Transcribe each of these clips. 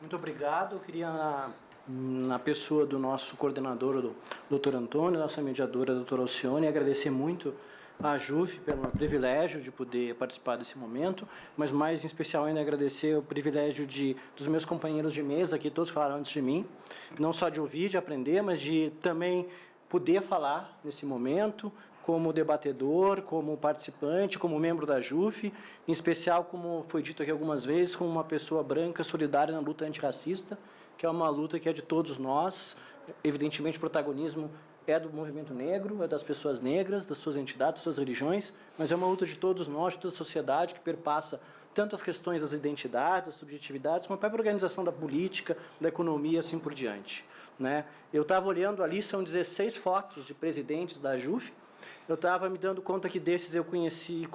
Muito obrigado. Eu queria, na pessoa do nosso coordenador, o doutor Antônio, nossa mediadora, a doutora Alcione, agradecer muito à JUF pelo privilégio de poder participar desse momento, mas mais em especial ainda agradecer o privilégio dos meus companheiros de mesa, que todos falaram antes de mim, não só de ouvir, de aprender, mas de também poder falar nesse momento, como debatedor, como participante, como membro da JUF, em especial, como foi dito aqui algumas vezes, como uma pessoa branca solidária na luta antirracista, que é uma luta que é de todos nós. Evidentemente, o protagonismo é do movimento negro, é das pessoas negras, das suas entidades, das suas religiões, mas é uma luta de todos nós, de toda a sociedade, que perpassa tanto as questões das identidades, das subjetividades, como a própria organização da política, da economia, assim por diante. Né? Eu estava olhando ali, são 16 fotos de presidentes da JUF. Eu estava me dando conta que desses eu conheci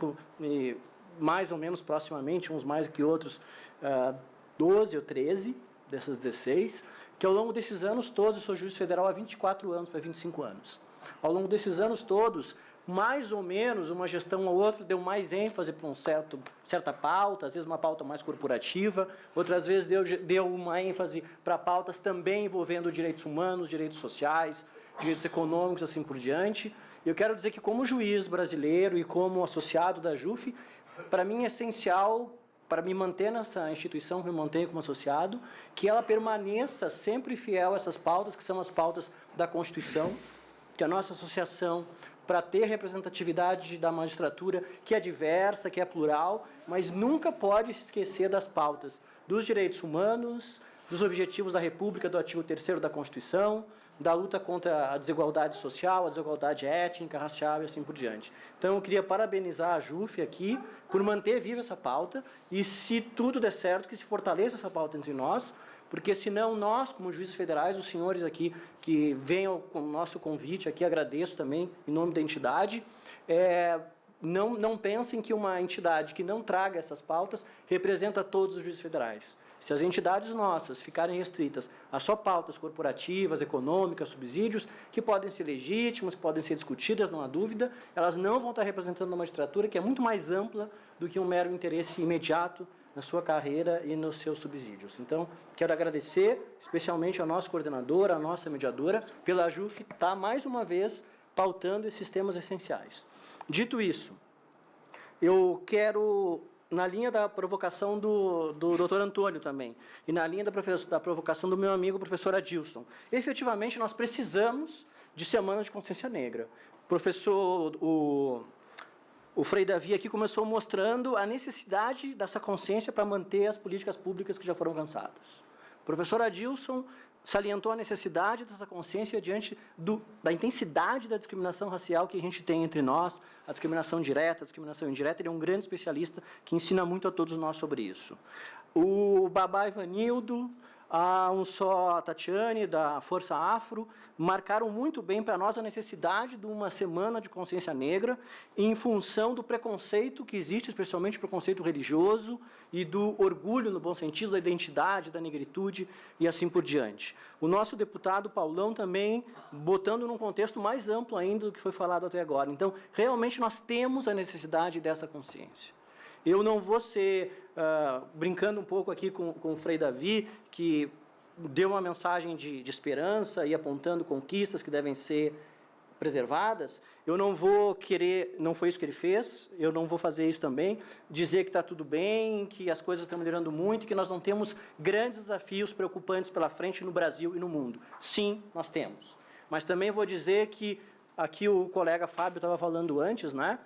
mais ou menos proximamente, uns mais que outros, 12 ou 13 dessas 16, que ao longo desses anos todos, eu sou juiz federal há 24 anos para 25 anos. Ao longo desses anos todos, mais ou menos, uma gestão ou outra deu mais ênfase para certa pauta, às vezes uma pauta mais corporativa, outras vezes deu uma ênfase para pautas também envolvendo direitos humanos, direitos sociais, direitos econômicos, assim por diante. Eu quero dizer que, como juiz brasileiro e como associado da JUF, para mim é essencial, para me manter nessa instituição, que me mantenho como associado, que ela permaneça sempre fiel a essas pautas, que são as pautas da Constituição, que a nossa associação, para ter representatividade da magistratura, que é diversa, que é plural, mas nunca pode se esquecer das pautas dos direitos humanos, dos objetivos da República, do artigo 3º da Constituição, da luta contra a desigualdade social, a desigualdade étnica, racial e assim por diante. Então, eu queria parabenizar a JUF aqui por manter viva essa pauta e, se tudo der certo, que se fortaleça essa pauta entre nós, porque senão nós, como juízes federais, os senhores aqui que venham com o nosso convite, aqui agradeço também em nome da entidade, não pensem que uma entidade que não traga essas pautas representa todos os juízes federais. Se as entidades nossas ficarem restritas a só pautas corporativas, econômicas, subsídios, que podem ser legítimas, que podem ser discutidas, não há dúvida, elas não vão estar representando uma magistratura que é muito mais ampla do que um mero interesse imediato na sua carreira e nos seus subsídios. Então, quero agradecer especialmente ao nosso coordenador, à nossa mediadora, pela JUF estar mais uma vez pautando esses temas essenciais. Dito isso, eu quero, na linha da provocação do doutor Antônio também, e na linha da provocação do meu amigo professor Adilson, efetivamente nós precisamos de Semana de Consciência Negra. O Frei Davi aqui começou mostrando a necessidade dessa consciência para manter as políticas públicas que já foram alcançadas. O professor Adilson salientou a necessidade dessa consciência diante da intensidade da discriminação racial que a gente tem entre nós, a discriminação direta, a discriminação indireta. Ele é um grande especialista que ensina muito a todos nós sobre isso. O Babá Ivanildo, a Tatiane, da Força Afro, marcaram muito bem para nós a necessidade de uma semana de consciência negra em função do preconceito que existe, especialmente o preconceito religioso e do orgulho, no bom sentido, da identidade, da negritude e assim por diante. O nosso deputado Paulão também botando num contexto mais amplo ainda do que foi falado até agora. Então, realmente, nós temos a necessidade dessa consciência. Eu não vou ser, brincando um pouco aqui com o Frei Davi, que deu uma mensagem de esperança e apontando conquistas que devem ser preservadas, eu não vou querer, não foi isso que ele fez, eu não vou fazer isso também, dizer que está tudo bem, que as coisas estão melhorando muito, que nós não temos grandes desafios preocupantes pela frente no Brasil e no mundo. Sim, nós temos. Mas também vou dizer que, aqui o colega Fábio estava falando antes, né?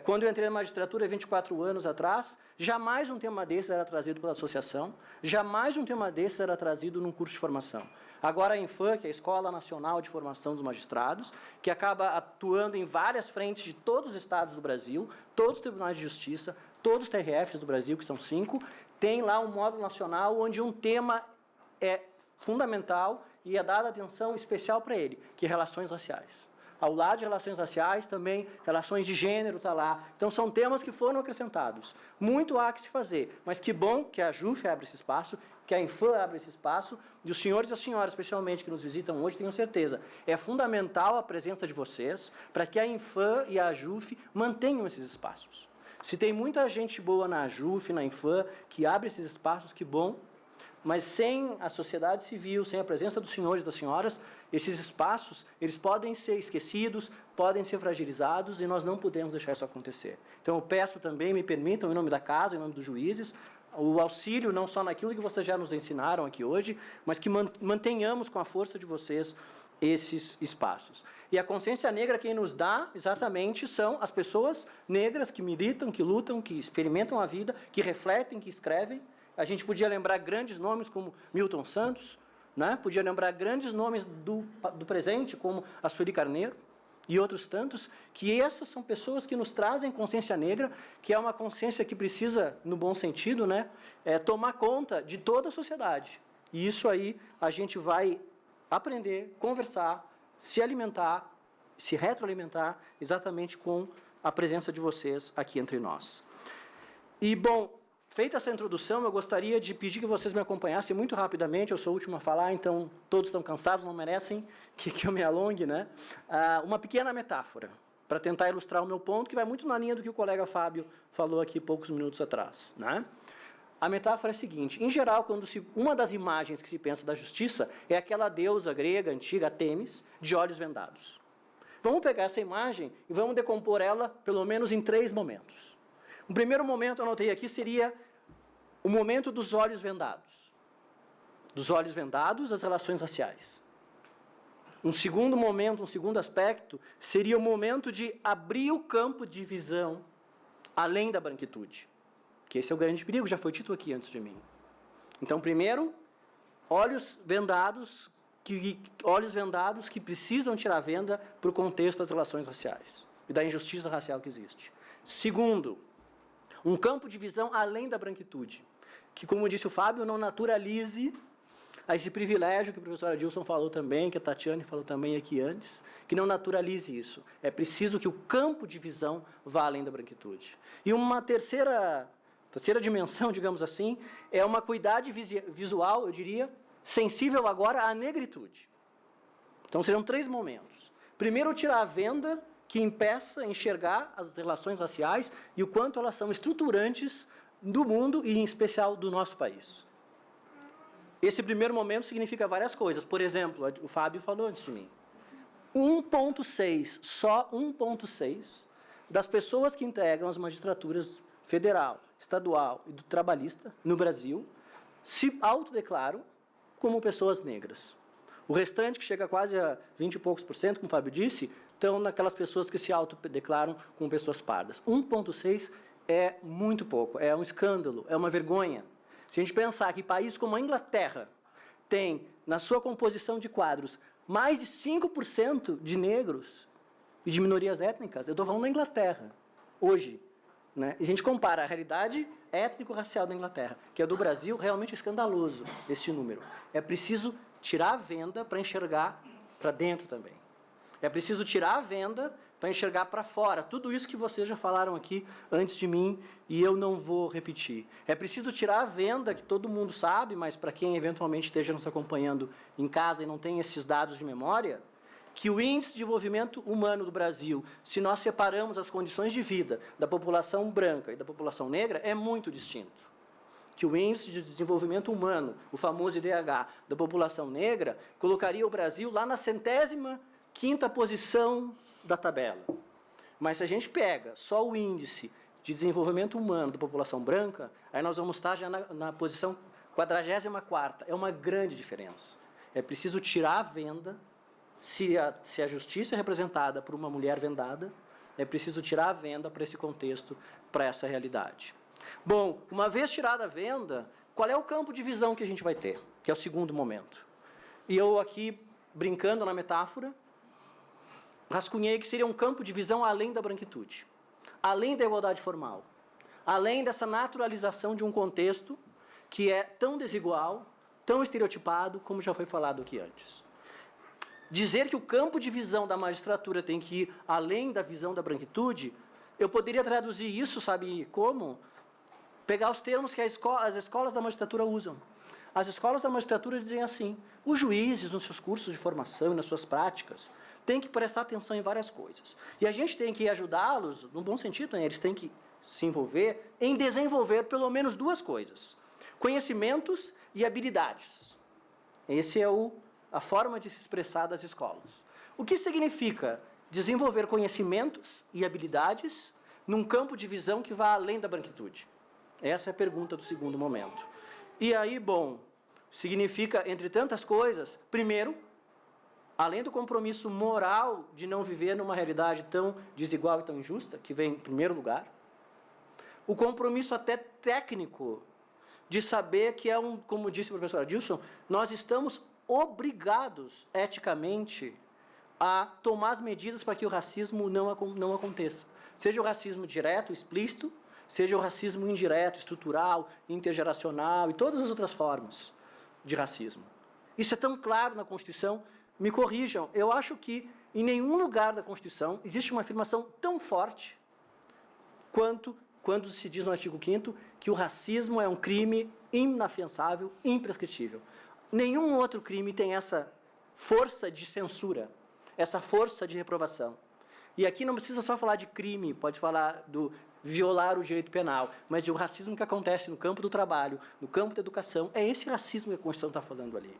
Quando eu entrei na magistratura, 24 anos atrás, jamais um tema desse era trazido pela associação, jamais um tema desse era trazido num curso de formação. Agora a INFAM, que é a Escola Nacional de Formação dos Magistrados, que acaba atuando em várias frentes de todos os estados do Brasil, todos os tribunais de justiça, todos os TRFs do Brasil, que são 5, tem lá um módulo nacional onde um tema é fundamental e é dada atenção especial para ele, que é relações raciais. Ao lado de relações raciais, também relações de gênero está lá. Então, são temas que foram acrescentados. Muito há que se fazer, mas que bom que a JUF abre esse espaço, que a INFAM abre esse espaço, e os senhores e as senhoras, especialmente, que nos visitam hoje, tenham certeza. É fundamental a presença de vocês para que a INFAM e a JUF mantenham esses espaços. Se tem muita gente boa na JUF, na INFAM, que abre esses espaços, que bom. Mas sem a sociedade civil, sem a presença dos senhores e das senhoras, esses espaços, eles podem ser esquecidos, podem ser fragilizados e nós não podemos deixar isso acontecer. Então, eu peço também, me permitam, em nome da casa, em nome dos juízes, o auxílio não só naquilo que vocês já nos ensinaram aqui hoje, mas que mantenhamos com a força de vocês esses espaços. E a consciência negra quem nos dá, exatamente, são as pessoas negras que militam, que lutam, que experimentam a vida, que refletem, que escrevem. A gente podia lembrar grandes nomes como Milton Santos, né? Podia lembrar grandes nomes do presente, como a Sueli Carneiro, e outros tantos, que essas são pessoas que nos trazem consciência negra, que é uma consciência que precisa, no bom sentido, né, tomar conta de toda a sociedade. E isso aí a gente vai aprender, conversar, se alimentar, se retroalimentar, exatamente com a presença de vocês aqui entre nós. E, bom, feita essa introdução, eu gostaria de pedir que vocês me acompanhassem muito rapidamente, eu sou o último a falar, então todos estão cansados, não merecem que eu me alongue, né? Uma pequena metáfora, para tentar ilustrar o meu ponto, que vai muito na linha do que o colega Fábio falou aqui poucos minutos atrás, né? A metáfora é a seguinte: em geral, uma das imagens que se pensa da justiça é aquela deusa grega, antiga, Têmis, de olhos vendados. Vamos pegar essa imagem e vamos decompor ela, pelo menos, em 3 momentos. O primeiro momento, eu anotei aqui, seria o momento dos olhos vendados. Dos olhos vendados, as relações raciais. Um segundo momento, um segundo aspecto, seria o momento de abrir o campo de visão além da branquitude. Que esse é o grande perigo, já foi dito aqui antes de mim. Então, primeiro, olhos vendados que precisam tirar a venda para o contexto das relações raciais e da injustiça racial que existe. Segundo, um campo de visão além da branquitude, que, como disse o Fábio, não naturalize a esse privilégio que o professor Adilson falou também, que a Tatiane falou também aqui antes, que não naturalize isso. É preciso que o campo de visão vá além da branquitude. E uma terceira dimensão, digamos assim, é uma acuidade visual, eu diria, sensível agora à negritude. Então, serão 3 momentos. Primeiro, tirar a venda que impeça enxergar as relações raciais e o quanto elas são estruturantes do mundo e, em especial, do nosso país. Esse primeiro momento significa várias coisas. Por exemplo, o Fábio falou antes de mim. 1,6, só 1,6 das pessoas que integram as magistraturas federal, estadual e do trabalhista no Brasil se autodeclaram como pessoas negras. O restante, que chega a quase a 20 e poucos %, como o Fábio disse, estão naquelas pessoas que se autodeclaram como pessoas pardas. 1,6 é muito pouco, é um escândalo, é uma vergonha. Se a gente pensar que países como a Inglaterra tem, na sua composição de quadros, mais de 5% de negros e de minorias étnicas, eu estou falando da Inglaterra, hoje, né? E a gente compara a realidade étnico-racial da Inglaterra, que é do Brasil, realmente escandaloso esse número. É preciso tirar a venda para enxergar para dentro também. É preciso tirar a venda para enxergar para fora. Tudo isso que vocês já falaram aqui antes de mim e eu não vou repetir. É preciso tirar a venda, que todo mundo sabe, mas para quem eventualmente esteja nos acompanhando em casa e não tem esses dados de memória, que o índice de desenvolvimento humano do Brasil, se nós separamos as condições de vida da população branca e da população negra, é muito distinto. Que o índice de desenvolvimento humano, o famoso IDH, da população negra, colocaria o Brasil lá na 105ª posição da tabela. Mas se a gente pega só o índice de desenvolvimento humano da população branca, aí nós vamos estar já na posição 44ª. É uma grande diferença. É preciso tirar a venda. Se a justiça é representada por uma mulher vendada, é preciso tirar a venda para esse contexto, para essa realidade. Bom, uma vez tirada a venda, qual é o campo de visão que a gente vai ter? Que é o segundo momento. E eu aqui, brincando na metáfora, rascunhei que seria um campo de visão além da branquitude, além da igualdade formal, além dessa naturalização de um contexto que é tão desigual, tão estereotipado, como já foi falado aqui antes. Dizer que o campo de visão da magistratura tem que ir além da visão da branquitude, eu poderia traduzir isso, sabe como? Pegar os termos que as escolas da magistratura usam. As escolas da magistratura dizem assim: os juízes, nos seus cursos de formação e nas suas práticas, têm que prestar atenção em várias coisas. E a gente tem que ajudá-los, no bom sentido, né? Eles têm que se envolver em desenvolver pelo menos 2 coisas. Conhecimentos e habilidades. Essa é a forma de se expressar das escolas. O que significa desenvolver conhecimentos e habilidades num campo de visão que vá além da branquitude? Essa é a pergunta do segundo momento. E aí, bom, significa, entre tantas coisas, primeiro, além do compromisso moral de não viver numa realidade tão desigual e tão injusta, que vem em primeiro lugar, o compromisso até técnico de saber que como disse o professor Adilson, nós estamos obrigados, eticamente, a tomar as medidas para que o racismo não aconteça. Seja o racismo direto, explícito, seja o racismo indireto, estrutural, intergeracional e todas as outras formas de racismo. Isso é tão claro na Constituição. Me corrijam, eu acho que em nenhum lugar da Constituição existe uma afirmação tão forte quanto quando se diz no artigo 5º que o racismo é um crime inafiançável, imprescritível. Nenhum outro crime tem essa força de censura, essa força de reprovação. E aqui não precisa só falar de crime, pode falar do violar o direito penal, mas de o racismo que acontece no campo do trabalho, no campo da educação. É esse racismo que a Constituição está falando ali.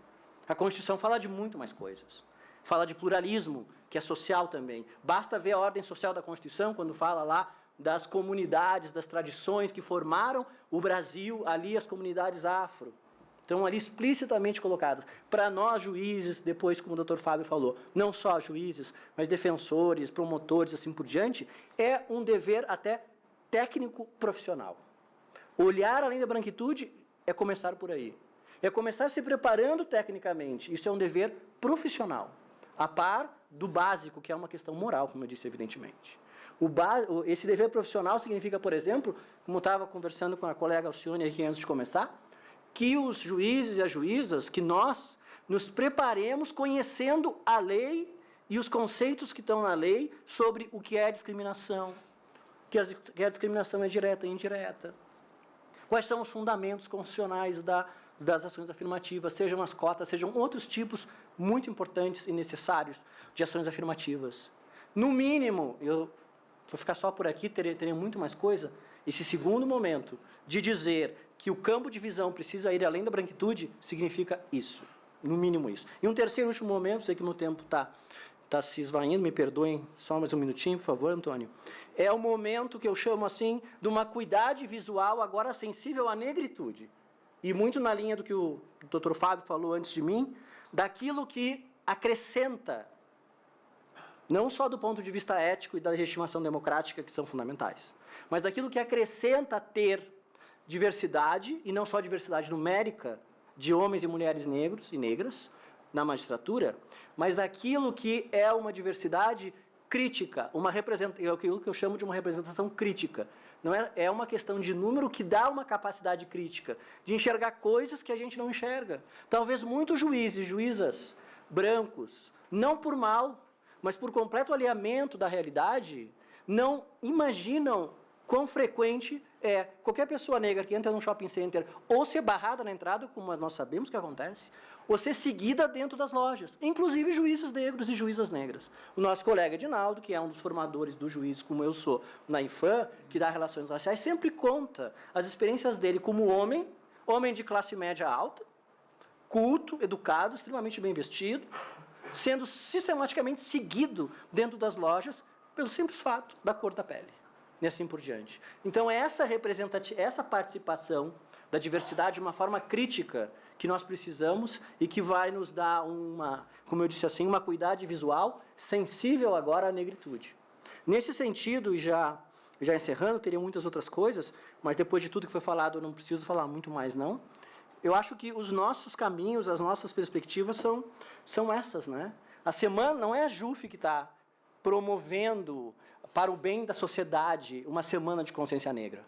A Constituição fala de muito mais coisas. Fala de pluralismo, que é social também. Basta ver a ordem social da Constituição, quando fala lá das comunidades, das tradições que formaram o Brasil, ali as comunidades afro. Estão ali explicitamente colocadas. Para nós, juízes, depois, como o Dr. Fábio falou, não só juízes, mas defensores, promotores, assim por diante, é um dever até técnico profissional. Olhar além da branquitude é começar por aí. É começar se preparando tecnicamente. Isso é um dever profissional, a par do básico, que é uma questão moral, como eu disse, evidentemente. Esse dever profissional significa, por exemplo, como eu estava conversando com a colega Alcione aqui antes de começar, que os juízes e as juízas, que nós nos preparemos conhecendo a lei e os conceitos que estão na lei sobre o que é discriminação, que a discriminação é direta e indireta. Quais são os fundamentos constitucionais das ações afirmativas, sejam as cotas, sejam outros tipos muito importantes e necessários de ações afirmativas. No mínimo, eu vou ficar só por aqui, teria muito mais coisa, esse segundo momento de dizer que o campo de visão precisa ir além da branquitude, significa isso, no mínimo isso. E um terceiro e último momento, sei que o meu tempo está se esvaindo, me perdoem, só mais um minutinho, por favor, Antônio. É o momento que eu chamo assim, de uma acuidade visual agora sensível à negritude. E muito na linha do que o Dr. Fábio falou antes de mim, daquilo que acrescenta, não só do ponto de vista ético e da legitimação democrática, que são fundamentais, mas daquilo que acrescenta ter diversidade, e não só diversidade numérica, de homens e mulheres negros e negras na magistratura, mas daquilo que é uma diversidade crítica, aquilo que eu chamo de uma representação crítica. Não é uma questão de número que dá uma capacidade crítica, de enxergar coisas que a gente não enxerga. Talvez muitos juízes e juízas brancos, não por mal, mas por completo alinhamento da realidade, não imaginam quão frequente é qualquer pessoa negra que entra num shopping center ou ser barrada na entrada, como nós sabemos que acontece, ou ser seguida dentro das lojas, inclusive juízes negros e juízas negras. O nosso colega Edinaldo, que é um dos formadores do juiz, como eu sou, na Infam, que dá relações raciais, sempre conta as experiências dele como homem de classe média alta, culto, educado, extremamente bem vestido, sendo sistematicamente seguido dentro das lojas pelo simples fato da cor da pele. E assim por diante. Então, essa participação da diversidade de uma forma crítica que nós precisamos e que vai nos dar como eu disse assim, uma acuidade visual sensível agora à negritude. Nesse sentido, e já encerrando, teria muitas outras coisas, mas depois de tudo que foi falado, eu não preciso falar muito mais, não. Eu acho que os nossos caminhos, as nossas perspectivas são essas, né? A semana, não é a JUF que está promovendo para o bem da sociedade uma semana de consciência negra.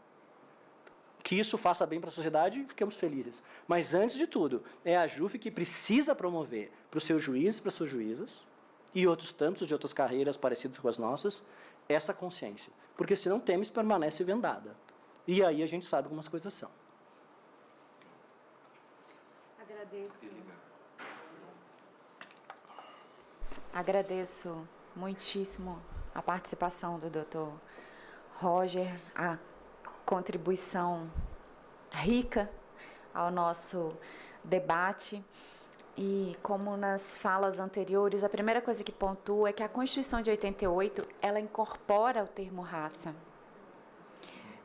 Que isso faça bem para a sociedade, fiquemos felizes. Mas, antes de tudo, é a JUF que precisa promover para os seus juízes, para as suas juízas, e outros tantos de outras carreiras parecidas com as nossas, essa consciência. Porque, senão, Temis permanece vendada. E aí a gente sabe como as coisas são. Agradeço muitíssimo a participação do Dr. Roger, a contribuição rica ao nosso debate. E como nas falas anteriores, a primeira coisa que pontuo é que a Constituição de 88, ela incorpora o termo raça.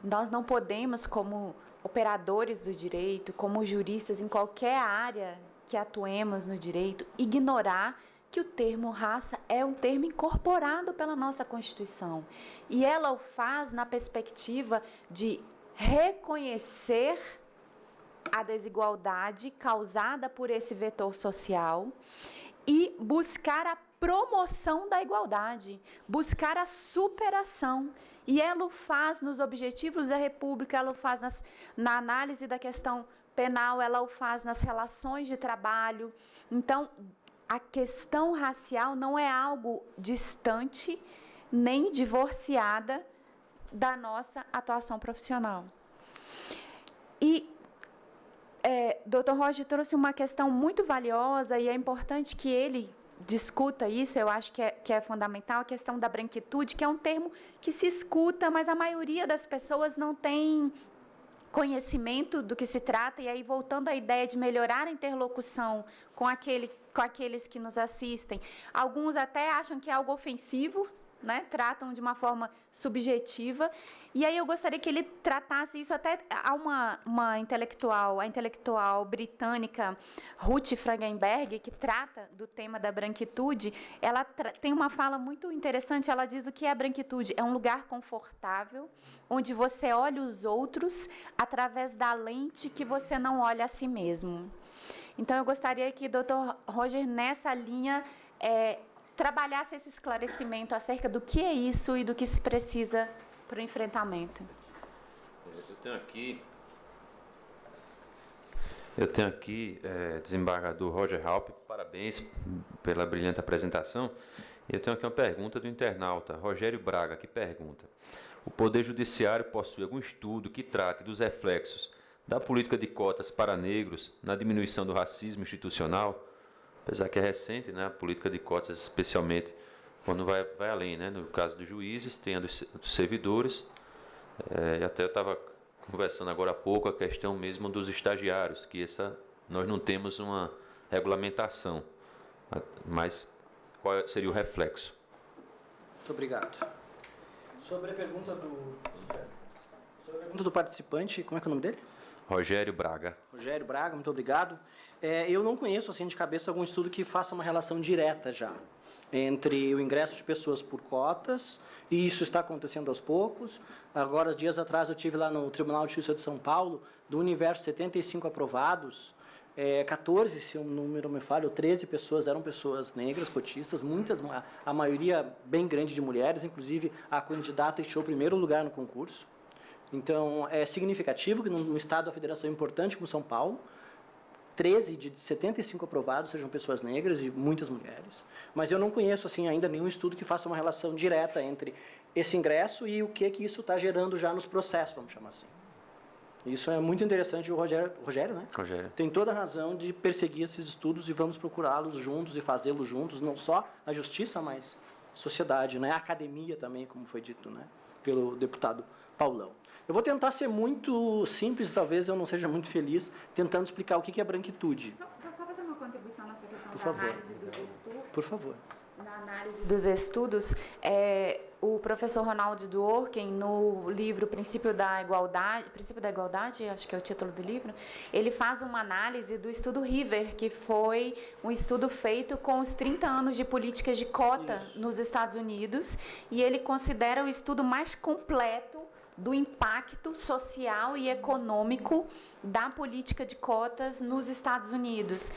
Nós não podemos, como operadores do direito, como juristas em qualquer área que atuemos no direito, ignorar que o termo raça é um termo incorporado pela nossa Constituição. E ela o faz na perspectiva de reconhecer a desigualdade causada por esse vetor social e buscar a promoção da igualdade, buscar a superação. E ela o faz nos objetivos da República, ela o faz na análise da questão penal, ela o faz nas relações de trabalho. Então, a questão racial não é algo distante nem divorciada da nossa atuação profissional. E Dr. Roger trouxe uma questão muito valiosa e é importante que ele discuta isso, eu acho que é fundamental, a questão da branquitude, que é um termo que se escuta, mas a maioria das pessoas não tem conhecimento do que se trata, e aí voltando à ideia de melhorar a interlocução com aqueles que nos assistem, alguns até acham que é algo ofensivo, né? Tratam de uma forma subjetiva, e aí eu gostaria que ele tratasse isso. Até há a intelectual britânica Ruth Frankenberg, que trata do tema da branquitude. Ela tem uma fala muito interessante. Ela diz: o que é a branquitude? É um lugar confortável, onde você olha os outros através da lente que você não olha a si mesmo. Então, eu gostaria que o Dr. Roger, nessa linha, trabalhasse esse esclarecimento acerca do que é isso e do que se precisa para o enfrentamento. Eu tenho aqui, desembargador Roger Halpe, parabéns pela brilhante apresentação. Eu tenho aqui uma pergunta do internauta Rogério Braga, que pergunta: o Poder Judiciário possui algum estudo que trate dos reflexos da política de cotas para negros na diminuição do racismo institucional? Apesar que é recente, né, a política de cotas, especialmente quando vai além, né, no caso dos juízes, tem a dos servidores, e até eu estava conversando agora há pouco a questão mesmo dos estagiários, que nós não temos uma regulamentação, mas qual seria o reflexo? Muito obrigado. Sobre a pergunta do participante, como é que é o nome dele? Rogério Braga. Rogério Braga, muito obrigado. Eu não conheço assim de cabeça algum estudo que faça uma relação direta já entre o ingresso de pessoas por cotas, e isso está acontecendo aos poucos. Agora, dias atrás, eu tive lá no Tribunal de Justiça de São Paulo, do universo 75 aprovados, 14, se o número me falha, ou 13 pessoas eram pessoas negras, cotistas, muitas, a maioria bem grande de mulheres, inclusive a candidata deixou o primeiro lugar no concurso. Então, é significativo que num estado da federação importante como São Paulo, 13 de 75 aprovados sejam pessoas negras e muitas mulheres. Mas eu não conheço assim ainda nenhum estudo que faça uma relação direta entre esse ingresso e o que isso está gerando já nos processos, vamos chamar assim. Isso é muito interessante. O Rogério, né? Rogério. Tem toda a razão de perseguir esses estudos e vamos procurá-los juntos e fazê-los juntos, não só a justiça, mas a sociedade, né? A academia também, como foi dito, né? Pelo deputado Paulão. Eu vou tentar ser muito simples, talvez eu não seja muito feliz, tentando explicar o que é branquitude. Posso só fazer uma contribuição nessa questão Por da favor. análise dos estudos? Por favor. Na análise dos estudos, o professor Ronaldo Dworkin, no livro Princípio da Igualdade, acho que é o título do livro, ele faz uma análise do estudo River, que foi um estudo feito com os 30 anos de políticas de cota nos Estados Unidos, e ele considera o estudo mais completo do impacto social e econômico da política de cotas nos Estados Unidos.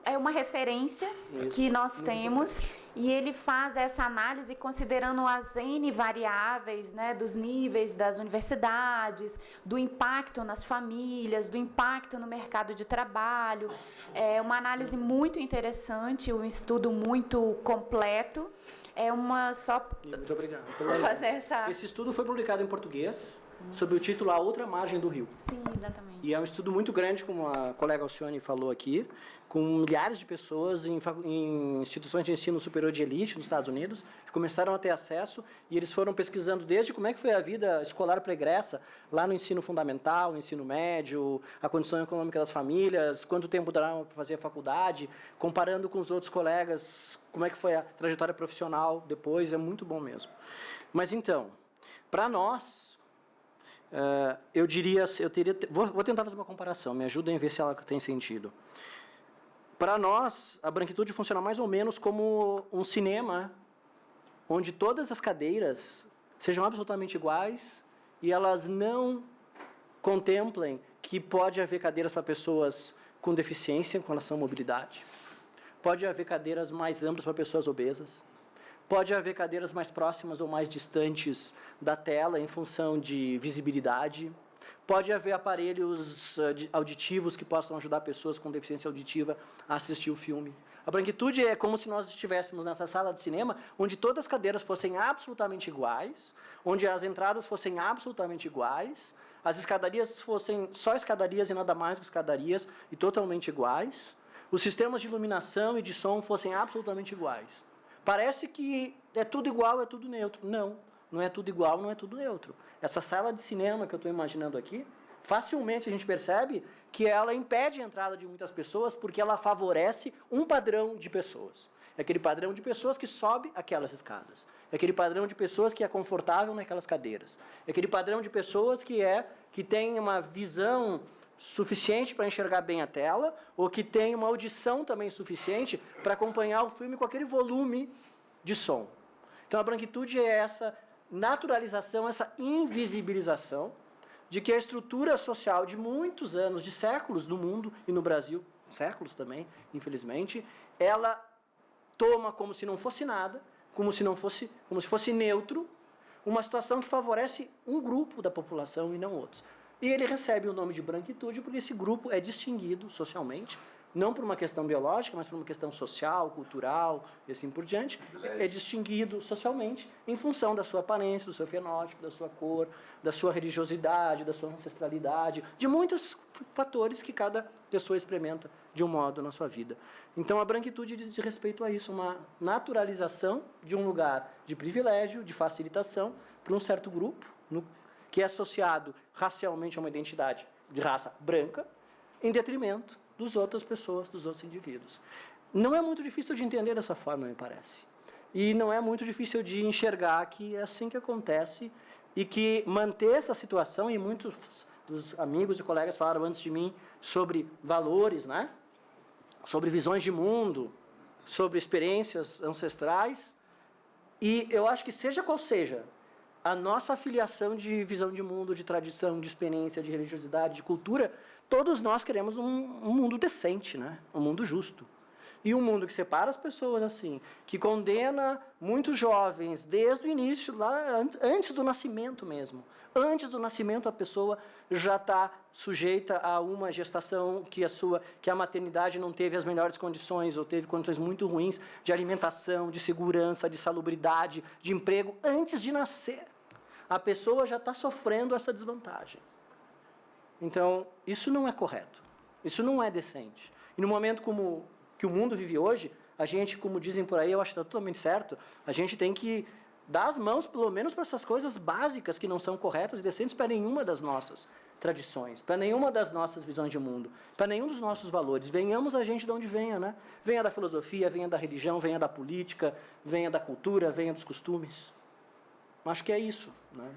É uma referência que nós temos, e ele faz essa análise considerando as N variáveis, né, dos níveis das universidades, do impacto nas famílias, do impacto no mercado de trabalho. É uma análise muito interessante, um estudo muito completo. Muito obrigado. Esse estudo foi publicado em português, sob o título A Outra Margem do Rio. Sim, exatamente. E é um estudo muito grande, como a colega Alcione falou aqui, com milhares de pessoas em instituições de ensino superior de elite nos Estados Unidos, que começaram a ter acesso, e eles foram pesquisando desde como é que foi a vida escolar pregressa, lá no ensino fundamental, no ensino médio, a condição econômica das famílias, quanto tempo dava para fazer a faculdade, comparando com os outros colegas, como é que foi a trajetória profissional depois, é muito bom mesmo. Mas então, para nós, eu diria, vou tentar fazer uma comparação, me ajudem a ver se ela tem sentido. Para nós, a branquitude funciona mais ou menos como um cinema, onde todas as cadeiras sejam absolutamente iguais e elas não contemplem que pode haver cadeiras para pessoas com deficiência, com relação à mobilidade, pode haver cadeiras mais amplas para pessoas obesas, pode haver cadeiras mais próximas ou mais distantes da tela em função de visibilidade. Pode haver aparelhos auditivos que possam ajudar pessoas com deficiência auditiva a assistir o filme. A branquitude é como se nós estivéssemos nessa sala de cinema, onde todas as cadeiras fossem absolutamente iguais, onde as entradas fossem absolutamente iguais, as escadarias fossem só escadarias e nada mais do que escadarias e totalmente iguais, os sistemas de iluminação e de som fossem absolutamente iguais. Parece que é tudo igual, é tudo neutro. Não, não é tudo igual, não é tudo neutro. Essa sala de cinema que eu estou imaginando aqui, facilmente a gente percebe que ela impede a entrada de muitas pessoas porque ela favorece um padrão de pessoas. É aquele padrão de pessoas que sobe aquelas escadas. É aquele padrão de pessoas que é confortável naquelas cadeiras. É aquele padrão de pessoas que tem uma visão suficiente para enxergar bem a tela, ou que tem uma audição também suficiente para acompanhar o filme com aquele volume de som. Então, a branquitude é essa naturalização, essa invisibilização de que a estrutura social de muitos anos, de séculos no mundo e no Brasil, séculos também, infelizmente, ela toma como se não fosse nada, como se fosse neutro, uma situação que favorece um grupo da população e não outros. E ele recebe o nome de branquitude porque esse grupo é distinguido socialmente, não por uma questão biológica, mas por uma questão social, cultural e assim por diante. É distinguido socialmente em função da sua aparência, do seu fenótipo, da sua cor, da sua religiosidade, da sua ancestralidade, de muitos fatores que cada pessoa experimenta de um modo na sua vida. Então, a branquitude diz de respeito a isso, uma naturalização de um lugar de privilégio, de facilitação para um certo grupo, que é associado racialmente a uma identidade de raça branca, em detrimento das outras pessoas, dos outros indivíduos. Não é muito difícil de entender dessa forma, me parece. E não é muito difícil de enxergar que é assim que acontece e que manter essa situação, e muitos dos amigos e colegas falaram antes de mim sobre valores, né? Sobre visões de mundo, sobre experiências ancestrais, e eu acho que seja qual seja a nossa afiliação de visão de mundo, de tradição, de experiência, de religiosidade, de cultura, todos nós queremos um mundo decente, né? Um mundo justo. E um mundo que separa as pessoas assim, que condena muitos jovens desde o início, lá antes do nascimento mesmo. Antes do nascimento a pessoa já está sujeita a uma gestação que a maternidade não teve as melhores condições, ou teve condições muito ruins de alimentação, de segurança, de salubridade, de emprego, antes de nascer. A pessoa já está sofrendo essa desvantagem. Então, isso não é correto. Isso não é decente. E no momento como que o mundo vive hoje, a gente, como dizem por aí, eu acho que está totalmente certo, a gente tem que dar as mãos, pelo menos, para essas coisas básicas que não são corretas e decentes para nenhuma das nossas tradições, para nenhuma das nossas visões de mundo, para nenhum dos nossos valores. Venhamos a gente de onde venha, né? Venha da filosofia, venha da religião, venha da política, venha da cultura, venha dos costumes. Acho que é isso, né?